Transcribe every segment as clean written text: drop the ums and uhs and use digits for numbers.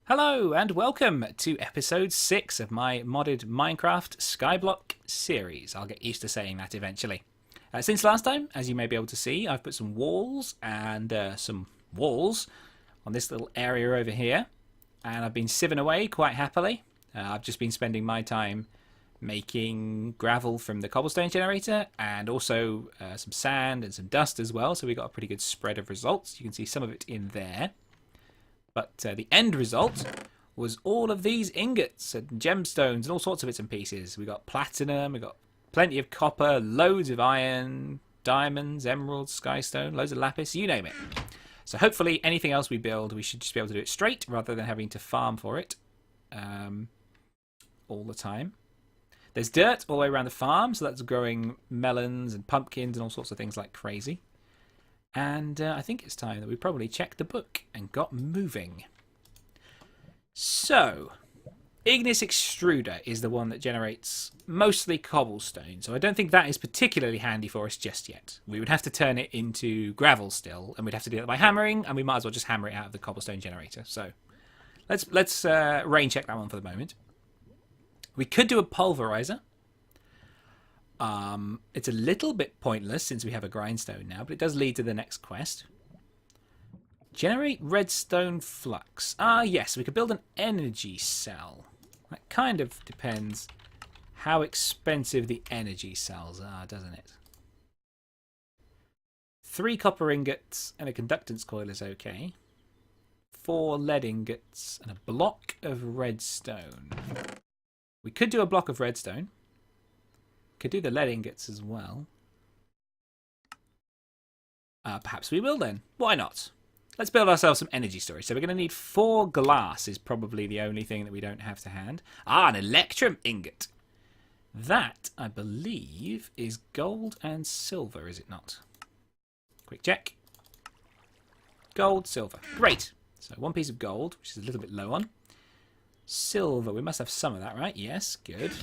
Hello and welcome to episode 6 of my modded Minecraft Skyblock series. I'll get used to saying that eventually. Since last time, as you may be able to see, I've put some walls and some walls on this little area over here. And I've been sieving away quite happily. I've just been spending my time making gravel from the cobblestone generator and also some sand and some dust as well. So we got a pretty good spread of results. You can see some of it in there. But the end result was all of these ingots and gemstones and all sorts of bits and pieces. We got platinum, we got plenty of copper, loads of iron, diamonds, emeralds, skystone, loads of lapis, you name it. So hopefully anything else we build, we should just be able to do it straight rather than having to farm for it all the time. There's dirt all the way around the farm, so that's growing melons and pumpkins and all sorts of things like crazy. And I think it's time that we probably checked the book and got moving. So, Ignis Extruder is the one that generates mostly cobblestone. So I don't think that is particularly handy for us just yet. We would have to turn it into gravel still, and we'd have to do that by hammering, and we might as well just hammer it out of the cobblestone generator. So let's rain check that one for the moment. We could do a pulverizer. It's a little bit pointless since we have a grindstone now, but it does lead to the next quest. Generate redstone flux. Yes, we could build an energy cell. That kind of depends how expensive the energy cells are, doesn't it? 3 copper ingots and a conductance coil is okay. 4 lead ingots and a block of redstone. We could do a block of redstone. Could do the lead ingots as well. Perhaps we will then. Why not? Let's build ourselves some energy storage. So we're going to need 4 glass is probably the only thing that we don't have to hand. An electrum ingot. That, I believe, is gold and silver, is it not? Quick check. Gold, silver. Great. So 1 piece of gold, which is a little bit low on. Silver, we must have some of that, right? Yes, good.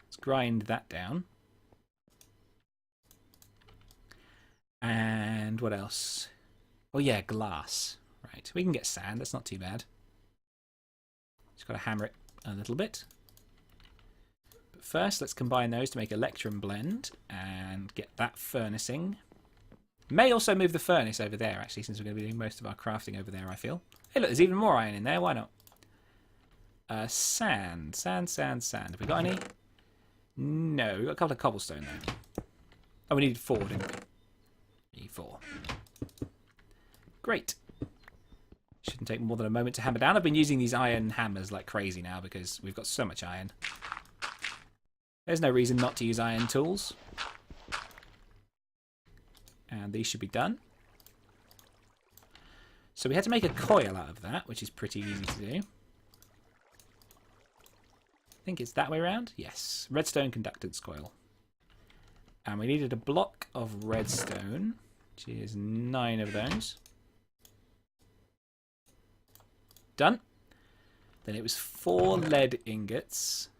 Let's grind that down. And what else? Oh yeah, glass. Right, we can get sand. That's not too bad. Just got to hammer it a little bit. But first, let's combine those to make electrum blend and get that furnacing. May also move the furnace over there, actually, since we're going to be doing most of our crafting over there, I feel. Hey, look, there's even more iron in there. Why not? Sand. Sand. Have we got any? No, we've got a couple of cobblestone, though. Oh, we needed 4, didn't we? 4. Great. Shouldn't take more than a moment to hammer down. I've been using these iron hammers like crazy now because we've got so much iron. There's no reason not to use iron tools. And these should be done. So we had to make a coil out of that, which is pretty easy to do. I think it's that way around. Yes. Redstone conductance coil. And we needed a block of redstone, which is 9 of those. Done. Then it was 4 lead ingots.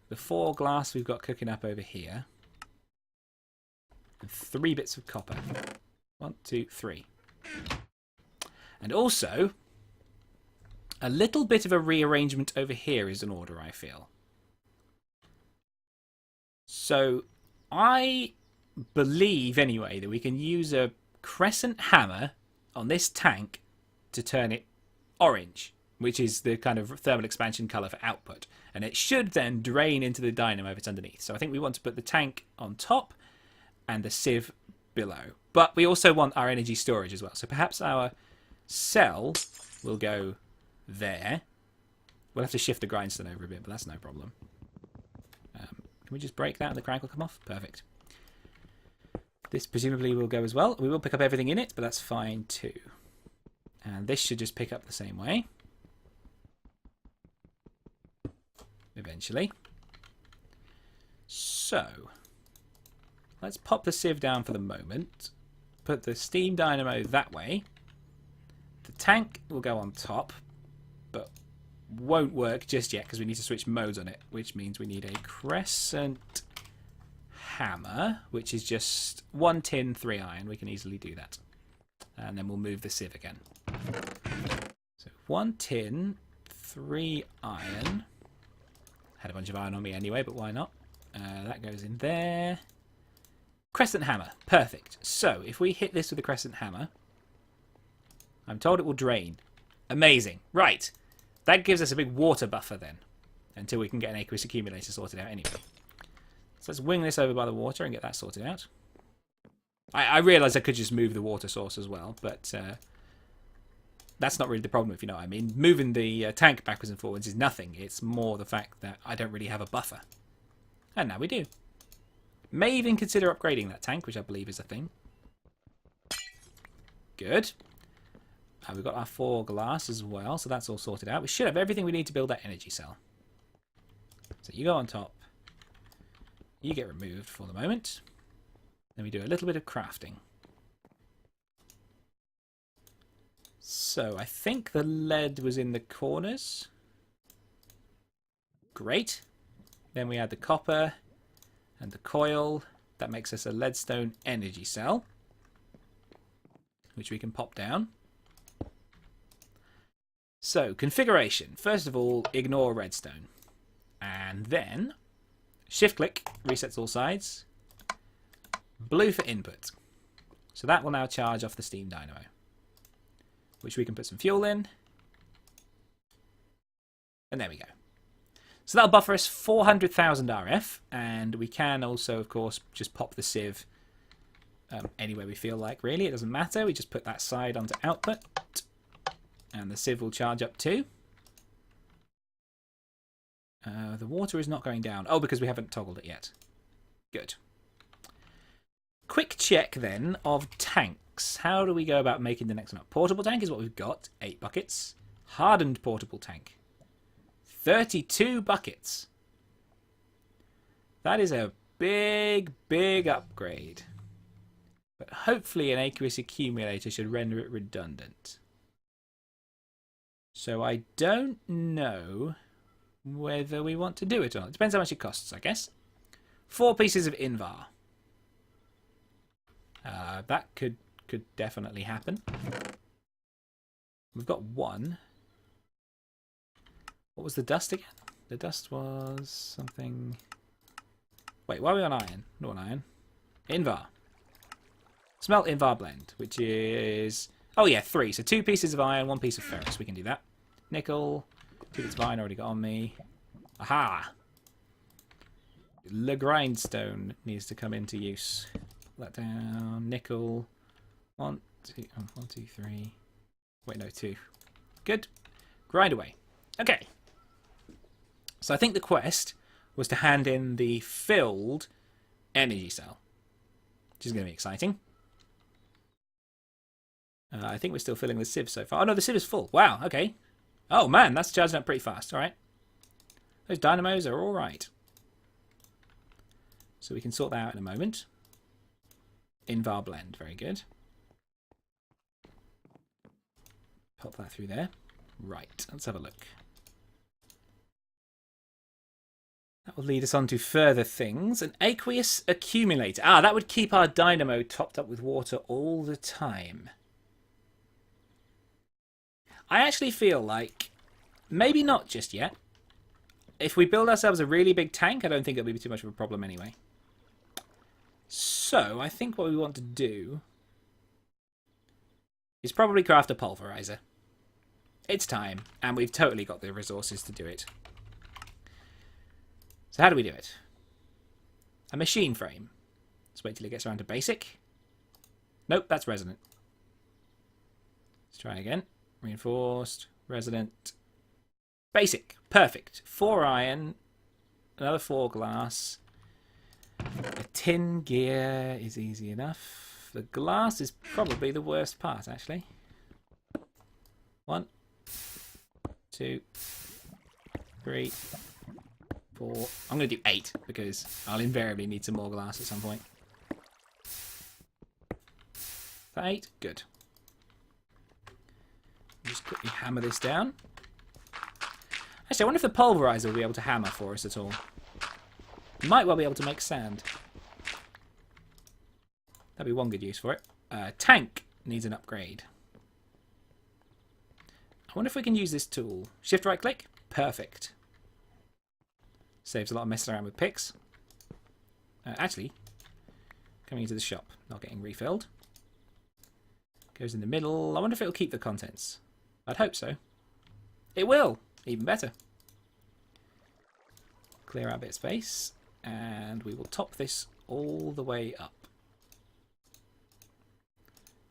The 4 glass we've got cooking up over here. And 3 bits of copper. 1, 2, 3. And also, a little bit of a rearrangement over here is in order, I feel. So I believe, anyway, that we can use a crescent hammer on this tank to turn it orange, which is the kind of thermal expansion colour for output. And it should then drain into the dynamo if it's underneath. So I think we want to put the tank on top and the sieve below. But we also want our energy storage as well. So perhaps our cell will go there. We'll have to shift the grindstone over a bit, but that's no problem. Can we just break that and the crank will come off? Perfect. This presumably will go as well. We will pick up everything in it, but that's fine too. And this should just pick up the same way. Eventually. So, let's pop the sieve down for the moment. Put the steam dynamo that way. The tank will go on top, but won't work just yet because we need to switch modes on it, which means we need a crescent hammer, which is just 1 tin, 3 iron. We can easily do that. And then we'll move the sieve again. So 1 tin, 3 iron. Had a bunch of iron on me anyway, but why not? That goes in there. Crescent hammer. Perfect. So, if we hit this with a crescent hammer, I'm told it will drain. Amazing. Right. That gives us a big water buffer then, until we can get an aqueous accumulator sorted out anyway. So let's wing this over by the water and get that sorted out. I realise I could just move the water source as well, but that's not really the problem, if you know what I mean. Moving the tank backwards and forwards is nothing. It's more the fact that I don't really have a buffer. And now we do. May even consider upgrading that tank, which I believe is a thing. Good. We've got our 4 glass as well, so that's all sorted out. We should have everything we need to build that energy cell. So you go on top. You get removed for the moment. Then we do a little bit of crafting. So I think the lead was in the corners. Great. Then we add the copper and the coil. That makes us a leadstone energy cell, which we can pop down. So, configuration. First of all, ignore redstone. And then, shift-click, resets all sides. Blue for input. So that will now charge off the steam dynamo, which we can put some fuel in. And there we go. So that'll buffer us 400,000 RF, and we can also, of course, just pop the sieve anywhere we feel like, really. It doesn't matter. We just put that side onto output, and the sieve will charge up too. The water is not going down. Oh, because we haven't toggled it yet. Good. Quick check then of tanks. How do we go about making the next one up? Portable tank is what we've got. 8 buckets. Hardened portable tank. 32 buckets. That is a big, big upgrade. But hopefully an aqueous accumulator should render it redundant. So I don't know whether we want to do it or not. It depends how much it costs, I guess. 4 pieces of Invar. That could definitely happen. We've got 1. What was the dust again? The dust was something... Wait, why are we on iron? Not on iron. Invar. Smelt Invar blend, which is... Oh yeah, 3. So 2 pieces of iron, 1 piece of ferrous. We can do that. Nickel. 2 bits of iron already got on me. Aha! The grindstone needs to come into use. Put that down. Nickel. 1, 2, 1, 2, 3. Wait, no, 2. Good. Grind away. Okay. So I think the quest was to hand in the filled energy cell, which is going to be exciting. I think we're still filling the sieve so far. Oh no, the sieve is full. Wow, okay. Oh man, that's charging up pretty fast. Alright. Those dynamos are alright. So we can sort that out in a moment. Invar blend, very good. Pop that through there. Right, let's have a look. That will lead us on to further things. An aqueous accumulator. Ah, that would keep our dynamo topped up with water all the time. I actually feel like maybe not just yet. If we build ourselves a really big tank, I don't think it'll be too much of a problem anyway. So, I think what we want to do is probably craft a pulverizer. It's time, and we've totally got the resources to do it. So how do we do it? A machine frame. Let's wait till it gets around to basic. Nope, that's resonant. Let's try again. Reinforced, resonant, basic. Perfect. 4 iron, another 4 glass. The tin gear is easy enough. The glass is probably the worst part, actually. 1, 2, 3, 4. I'm going to do 8 because I'll invariably need some more glass at some point. Is that 8? Good. Just quickly hammer this down. Actually, I wonder if the pulverizer will be able to hammer for us at all. Might well be able to make sand. That'd be one good use for it. Tank needs an upgrade. wonder if we can use this tool. Shift right click. Perfect. Saves a lot of messing around with picks. Actually, coming into the shop, not getting refilled. Goes in the middle. I wonder if it'll keep the contents. I'd hope so. It will. Even better. Clear out a bit of space. And we will top this all the way up.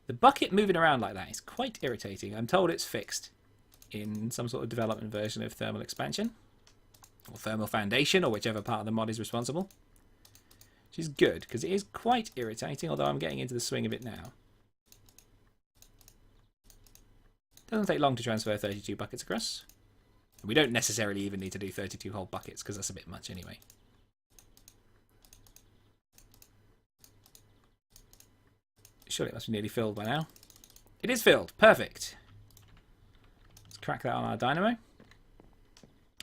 The bucket moving around like that is quite irritating. I'm told it's fixed in some sort of development version of thermal expansion. Or thermal foundation, or whichever part of the mod is responsible. Which is good, because it is quite irritating, although I'm getting into the swing of it now. Doesn't take long to transfer 32 buckets across. We don't necessarily even need to do 32 whole buckets, because that's a bit much anyway. Surely it must be nearly filled by now. It is filled. Perfect. Let's crack that on our dynamo.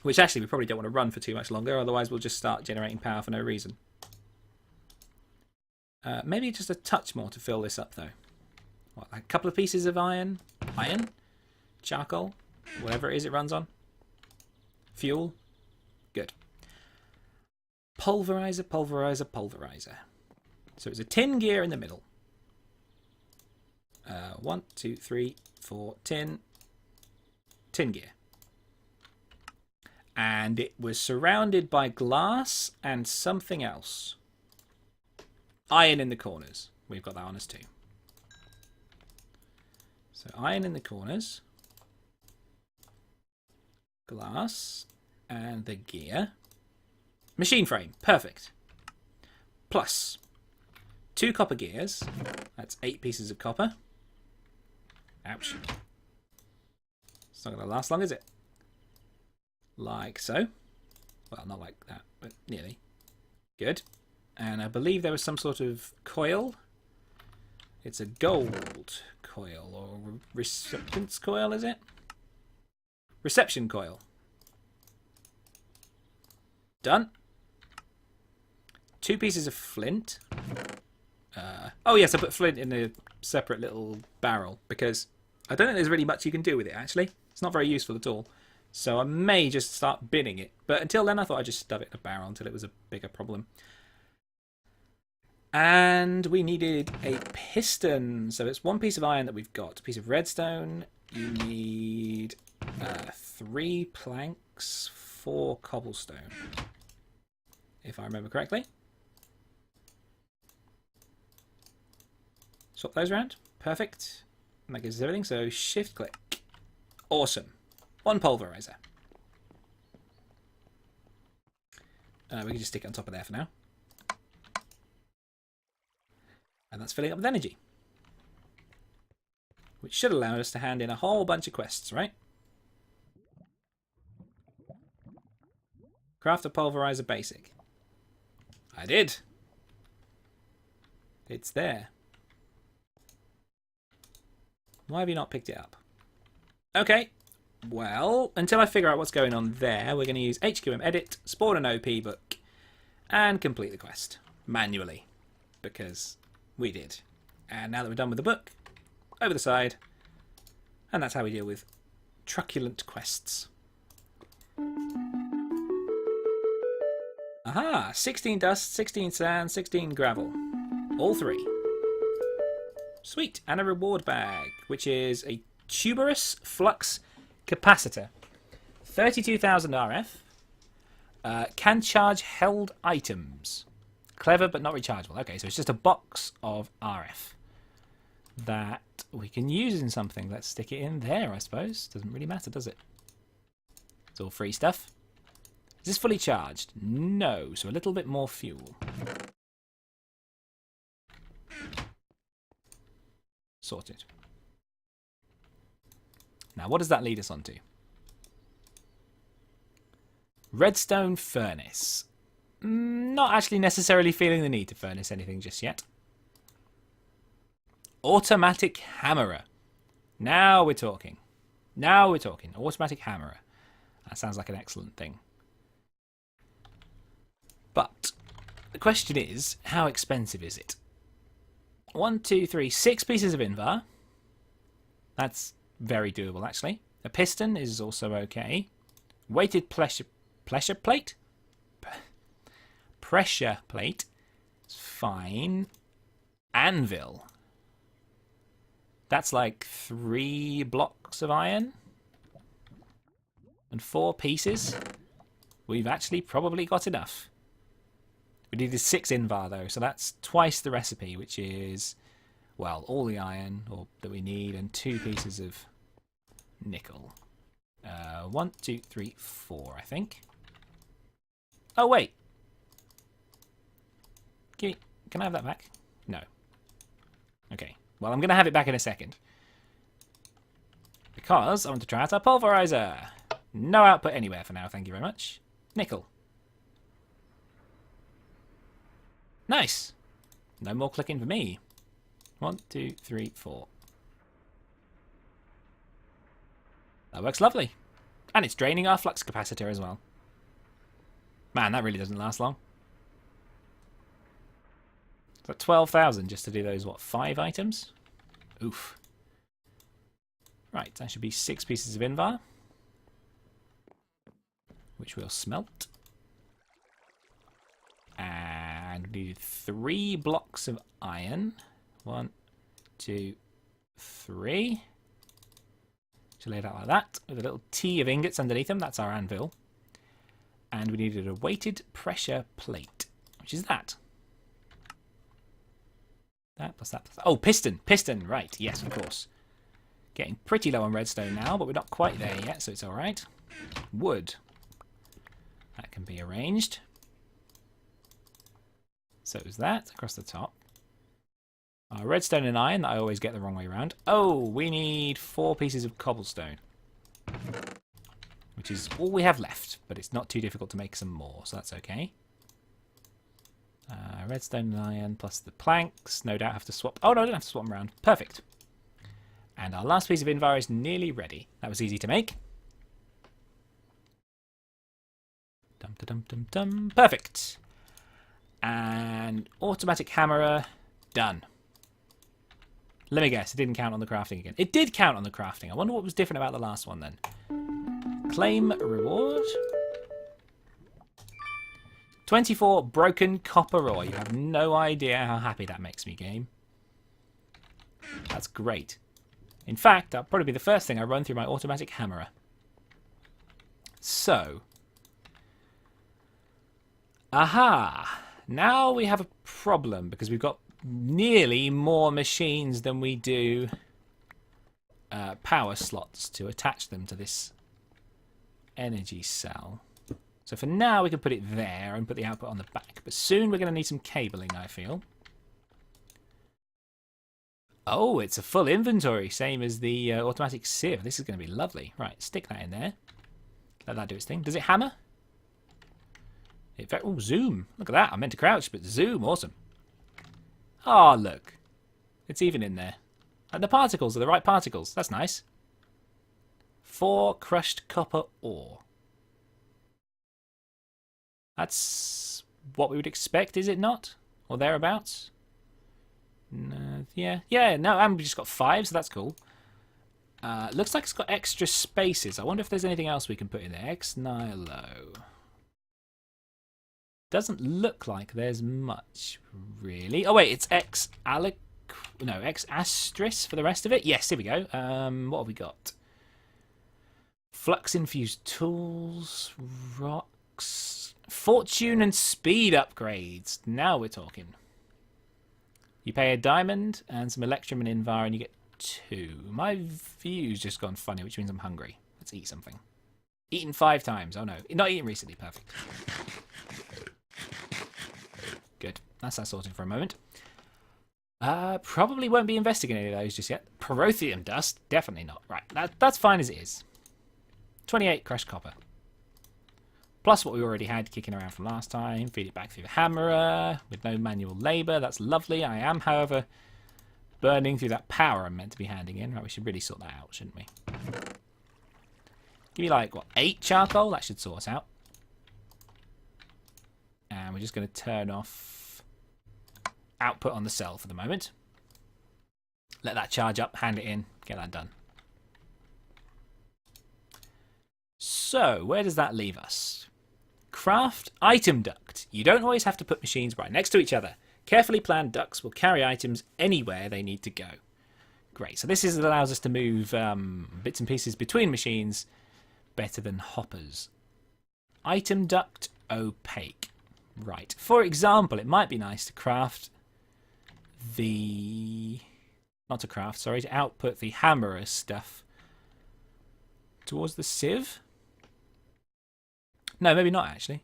Which actually we probably don't want to run for too much longer, otherwise we'll just start generating power for no reason. Maybe just a touch more to fill this up though. What, like a couple of pieces of iron? Iron? Charcoal? Whatever it is it runs on. Fuel? Good. Pulverizer, pulverizer, pulverizer. So it's a tin gear in the middle. 1, 2, 3, 4, tin. Tin gear. And it was surrounded by glass and something else. Iron in the corners. We've got that on us too. So iron in the corners. Glass. And the gear. Machine frame. Perfect. Plus 2 copper gears. That's 8 pieces of copper. Ouch. It's not going to last long, is it? Like so. Well, not like that, but nearly. Good. And I believe there was some sort of coil. It's a gold coil, or receptance coil, is it? Reception coil. Done. 2 pieces of flint. Oh yes, I put flint in a separate little barrel because I don't think there's really much you can do with it actually. It's not very useful at all. So I may just start binning it. But until then I thought I'd just stuff it in a barrel until it was a bigger problem. And we needed a piston. So it's 1 piece of iron that we've got. A piece of redstone. You need 3 planks, 4 cobblestone. If I remember correctly. Swap those around. Perfect. And that gives us everything. So shift click. Awesome. 1 pulverizer. We can just stick it on top of there for now. And that's filling up with energy. Which should allow us to hand in a whole bunch of quests, right? Craft a pulverizer basic. I did. It's there. Why have you not picked it up? Okay. Well, until I figure out what's going on there, we're going to use HQM edit, spawn an OP book, and complete the quest manually. Because we did. And now that we're done with the book, over the side. And that's how we deal with truculent quests. Aha! 16 dust, 16 sand, 16 gravel. All 3. Sweet. And a reward bag, which is a tuberous flux capacitor. 32,000 RF. Can charge held items. Clever but not rechargeable. Okay, so it's just a box of RF that we can use in something. Let's stick it in there, I suppose. Doesn't really matter, does it? It's all free stuff. Is this fully charged? No, so a little bit more fuel. Sorted. Now, what does that lead us on to? Redstone furnace. Not actually necessarily feeling the need to furnace anything just yet. Automatic hammerer. Now we're talking. Now we're talking. Automatic hammerer. That sounds like an excellent thing. But the question is, how expensive is it? 1, 2, 3, 6 pieces of invar. That's very doable, actually. A piston is also okay. Weighted pressure plate? Pressure plate is fine. Anvil. That's like 3 blocks of iron. And 4 pieces. We've actually probably got enough. We needed 6 invar though, so that's twice the recipe, which is, well, all the iron that we need and 2 pieces of nickel. 1, 2, 3, 4, I think. Oh wait. Can I have that back? No. Okay. Well, I'm going to have it back in a second. Because I want to try out our pulverizer. No output anywhere for now, thank you very much. Nickel. Nice. No more clicking for me. 1, 2, 3, 4. That works lovely. And it's draining our flux capacitor as well. Man, that really doesn't last long. Got 12,000 just to do those, what, 5 items? Oof. Right, that should be 6 pieces of invar. Which we'll smelt. And we need 3 blocks of iron. 1, 2, 3. Should lay it out like that, with a little T of ingots underneath them. That's our anvil. And we needed a weighted pressure plate, which is that. That plus that plus that. Oh, piston. Piston, right. Yes, of course. Getting pretty low on redstone now, but we're not quite there yet, so it's all right. Wood. That can be arranged. So is that across the top. Redstone and iron, that I always get the wrong way around. Oh, we need 4 pieces of cobblestone. Which is all we have left, but it's not too difficult to make some more, so that's okay. Redstone and iron plus the planks. No doubt have to swap. Oh, no, I don't have to swap them around. Perfect. And our last piece of invar is nearly ready. That was easy to make. Dum da dum dum dum. Perfect. And automatic hammerer done. Let me guess, it didn't count on the crafting again. It did count on the crafting. I wonder what was different about the last one then. Claim reward. 24 broken copper ore. You have no idea how happy that makes me, game. That's great. In fact, that'll probably be the first thing I run through my automatic hammerer. So. Aha! Now we have a problem because we've got nearly more machines than we do power slots to attach them to this energy cell. So for now we can put it there and put the output on the back, but soon we're going to need some cabling, I feel. Oh, it's a full inventory, same as the automatic sieve. This is going to be lovely. Right, stick that in there. Let that do its thing. Does it hammer? Oh, zoom. Look at that. I meant to crouch, but zoom. Awesome. Oh, look. It's even in there. And the particles are the right particles. That's nice. 4 crushed copper ore. That's what we would expect, is it not? Or thereabouts? No, yeah, no, and we just got 5, so that's cool. Looks like it's got extra spaces. I wonder if there's anything else we can put in there. Ex nihilo. Doesn't look like there's much, really. Oh, wait, it's X asterisk for the rest of it. Yes, here we go. What have we got? Flux-infused tools, rocks, fortune and speed upgrades. Now we're talking. You pay a diamond and some electrum and invar and you get 2. My view's just gone funny, which means I'm hungry. Let's eat something. Eaten 5 times. Oh, no. Not eaten recently. Perfect. Good. That's that sorted for a moment. Probably won't be investigating any of those just yet. Protheum dust? Definitely not. Right. That's fine as it is. 28 crushed copper. Plus what we already had kicking around from last time. Feed it back through the hammerer with no manual labour. That's lovely. I am, however, burning through that power I'm meant to be handing in. Right, we should really sort that out, shouldn't we? Give me like, what, 8 charcoal? That should sort us out. And we're just going to turn off output on the cell for the moment. Let that charge up, hand it in, get that done. So, where does that leave us? Craft item duct. You don't always have to put machines right next to each other. Carefully planned ducts will carry items anywhere they need to go. Great. So this allows us to move bits and pieces between machines better than hoppers. Item duct opaque. Right. For example, it might be nice to craft the... Not to craft, sorry, to output the hammerer stuff towards the sieve. No, maybe not, actually.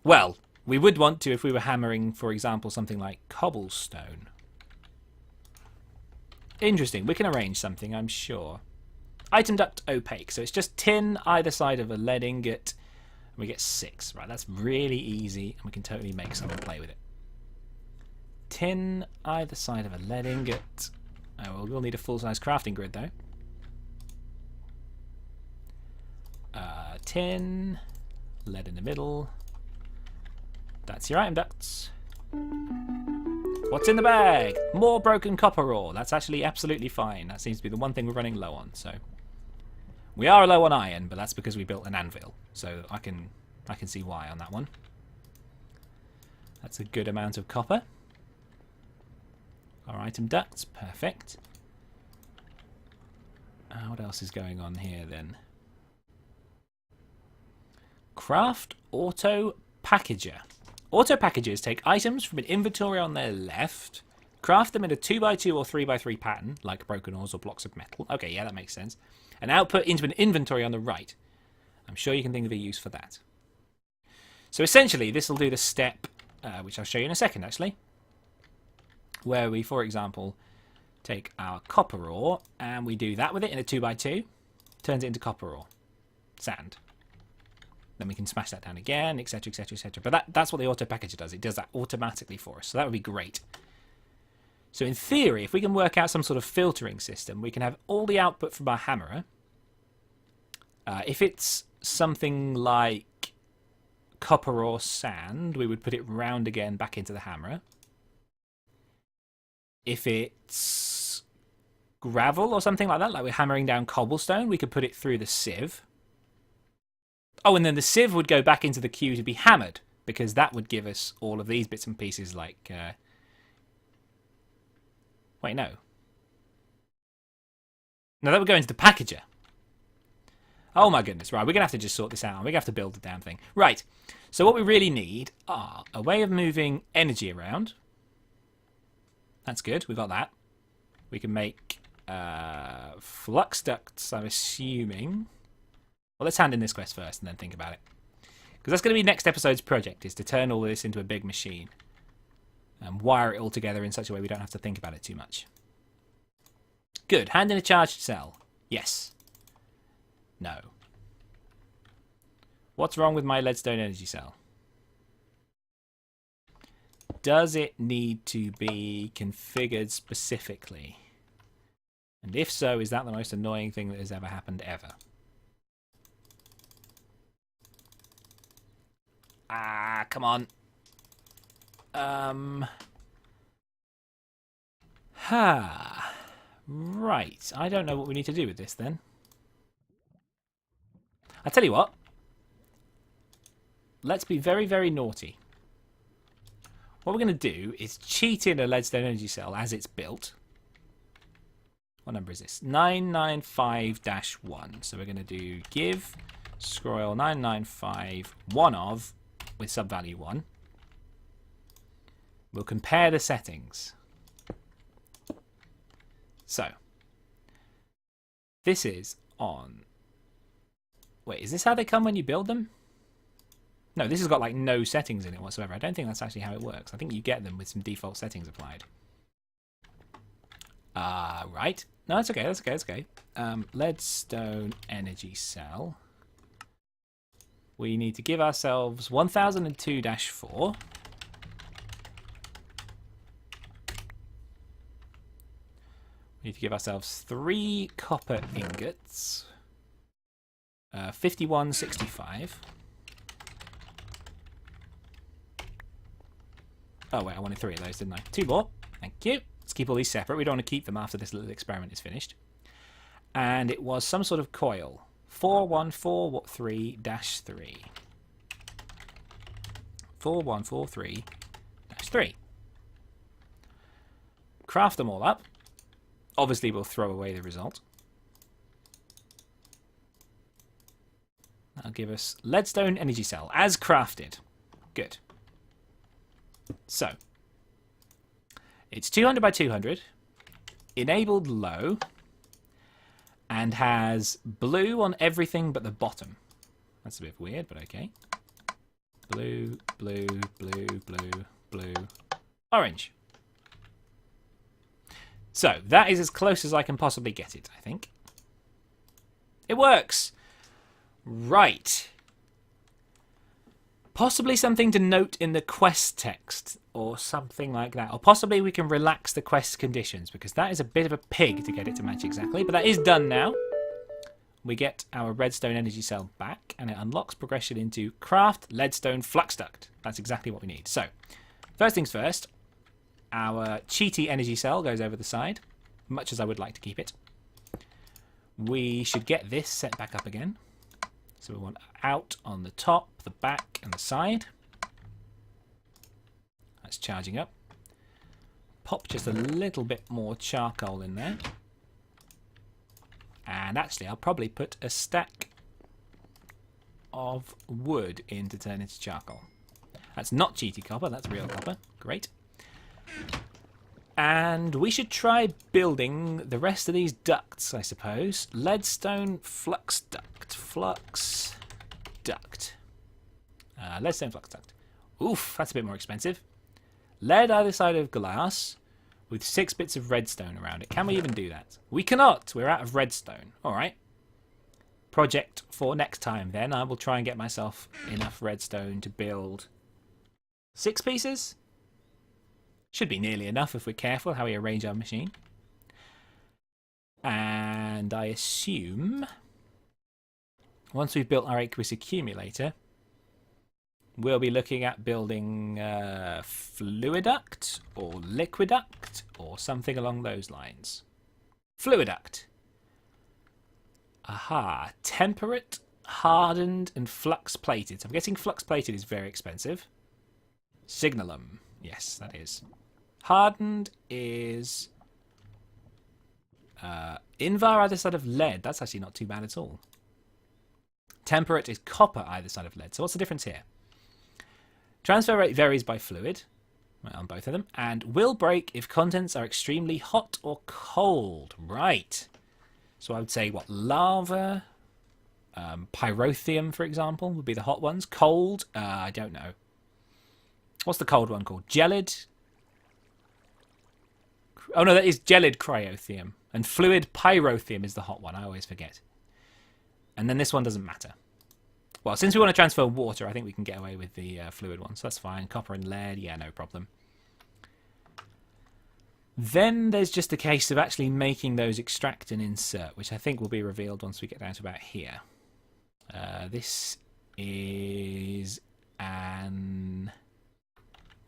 Well, we would want to if we were hammering, for example, something like cobblestone. Interesting. We can arrange something, I'm sure. Item duct opaque. So it's just tin either side of a lead ingot. We get 6. Right, that's really easy, and we can totally make some and play with it. Tin either side of a lead ingot. Oh, well, we'll need a full-size crafting grid, though. Tin, lead in the middle. That's your item ducts. What's in the bag? More broken copper ore. That's actually absolutely fine. That seems to be the one thing we're running low on. So we are low on iron, but that's because we built an anvil. So I can see why on that one. That's a good amount of copper. Our item ducts, perfect. What else is going on here then? Craft auto packager. Auto packagers take items from an inventory on their left, craft them in a 2x2 or 3x3 pattern, like broken ores or blocks of metal. Okay, yeah, that makes sense. And output into an inventory on the right. I'm sure you can think of a use for that. So essentially, this will do the step, which I'll show you in a second, actually, where we, for example, take our copper ore and we do that with it in a 2x2, turns it into copper ore, sand. Then we can smash that down again, etc, etc, etc. But that's what the auto packager does. It does that automatically for us. So that would be great. So in theory, if we can work out some sort of filtering system, we can have all the output from our hammerer. If it's something like copper or sand, we would put it round again back into the hammerer. If it's gravel or something like that, like we're hammering down cobblestone, we could put it through the sieve. Oh, and then the sieve would go back into the queue to be hammered, because that would give us all of these bits and pieces like... Wait, no. No, that would go into the packager. Oh my goodness, right, we're going to have to just sort this out. We're going to have to build the damn thing. Right, so what we really need are a way of moving energy around. That's good, we've got that. We can make flux ducts, I'm assuming... Well, let's hand in this quest first and then think about it. Because that's going to be next episode's project, is to turn all of this into a big machine. And wire it all together in such a way we don't have to think about it too much. Good. Hand in a charged cell. Yes. No. What's wrong with my leadstone energy cell? Does it need to be configured specifically? And if so, is that the most annoying thing that has ever happened ever? Ah, come on. Right. I don't know what we need to do with this then. I tell you what. Let's be very, very naughty. What we're going to do is cheat in a leadstone energy cell as it's built. What number is this? 995-1. So we're going to do give scroll 995 1 of with subvalue 1. We'll compare the settings. So, this is on... Wait, is this how they come when you build them? No, this has got like no settings in it whatsoever. I don't think that's actually how it works. I think you get them with some default settings applied. Right. No, that's okay, that's okay, that's okay. Leadstone energy cell. We need to give ourselves 1002-4. We need to give ourselves 3 copper ingots. 5165. Oh wait, I wanted 3 of those, didn't I? 2 more. Thank you. Let's keep all these separate. We don't want to keep them after this little experiment is finished. And it was some sort of coil. 4143-3. 4143-3. Craft them all up. Obviously, we'll throw away the result. That'll give us leadstone energy cell as crafted. Good. So, it's 200 by 200, enabled low, and has blue on everything but the bottom. That's a bit weird, but okay. Blue, blue, blue, blue, blue, orange. So, that is as close as I can possibly get it, I think. It works! Right. Possibly something to note in the quest text, or something like that. Or possibly we can relax the quest conditions, because that is a bit of a pig to get it to match exactly. But that is done now. We get our redstone energy cell back, and it unlocks progression into craft leadstone flux duct. That's exactly what we need. So, first things first. Our cheaty energy cell goes over the side, much as I would like to keep it. We should get this set back up again. So we want out on the top, the back, and the side. That's charging up. Pop just a little bit more charcoal in there. And actually, I'll probably put a stack of wood in to turn into charcoal. That's not cheaty copper, that's real copper. Great. And we should try building the rest of these ducts, I suppose. Leadstone flux duct. Flux duct. Leadstone flux duct. Oof, that's a bit more expensive. Lead either side of glass with 6 bits of redstone around it. Can we even do that? We cannot. We're out of redstone. All right. Project for next time then. I will try and get myself enough redstone to build 6 pieces. Should be nearly enough if we're careful how we arrange our machine. And I assume once we've built our aqueous accumulator, we'll be looking at building fluiduct or liquiduct or something along those lines. Fluiduct. Aha. Temperate, hardened, and flux plated. I'm guessing flux plated is very expensive. Signalum. Yes, that is. Hardened is Invar either side of lead. That's actually not too bad at all. Temperate is copper either side of lead. So what's the difference here? Transfer rate varies by fluid, well, on both of them, and will break if contents are extremely hot or cold. Right. So I would say, what, lava, pyrotheum, for example, would be the hot ones. Cold, I don't know. What's the cold one called? Gelid? Oh no, that is gelid cryotheum. And fluid pyrotheum is the hot one. I always forget. And then this one doesn't matter. Well, since we want to transfer water, I think we can get away with the fluid one. So that's fine. Copper and lead, yeah, no problem. Then there's just a case of actually making those extract and insert, which I think will be revealed once we get down to about here. This is an...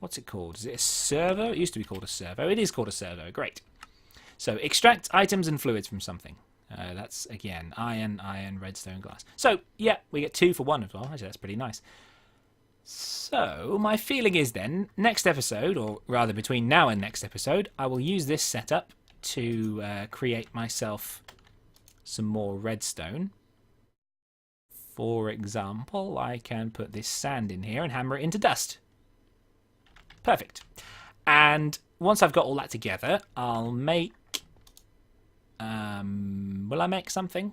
What's it called? Is it a servo? It used to be called a servo. It is called a servo. Great. So extract items and fluids from something. That's, again, iron, redstone, glass. So, yeah, we get 2 for 1 as well. Actually, that's pretty nice. So, my feeling is then, next episode, or rather between now and next episode, I will use this setup to create myself some more redstone. For example, I can put this sand in here and hammer it into dust. Perfect. And once I've got all that together, I'll make... will I make something?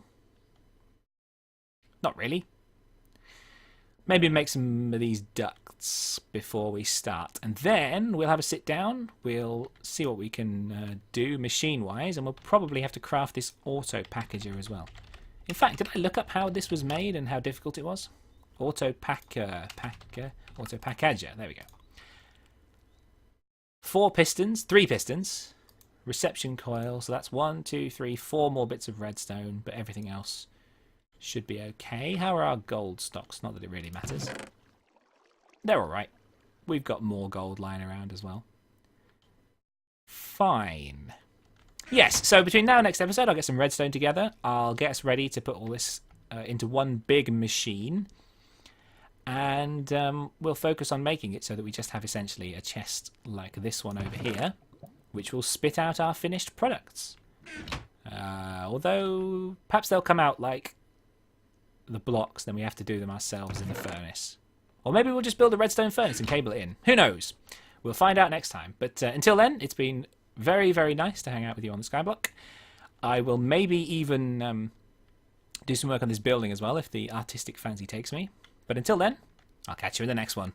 Not really. Maybe make some of these ducts before we start. And then we'll have a sit down. We'll see what we can do machine-wise. And we'll probably have to craft this auto packager as well. In fact, did I look up how this was made and how difficult it was? Auto packager. There we go. 4 pistons, 3 pistons. Reception coil. So that's 1, 2, 3, 4 more bits of redstone. But everything else should be okay. How are our gold stocks? Not that it really matters. They're alright. We've got more gold lying around as well. Fine. Yes, so between now and next episode, I'll get some redstone together. I'll get us ready to put all this into one big machine. And we'll focus on making it so that we just have essentially a chest like this one over here, which will spit out our finished products. Although, perhaps they'll come out like the blocks, then we have to do them ourselves in the furnace. Or maybe we'll just build a redstone furnace and cable it in. Who knows? We'll find out next time. But until then, it's been very, very nice to hang out with you on the Skyblock. I will maybe even do some work on this building as well if the artistic fancy takes me. But until then, I'll catch you in the next one.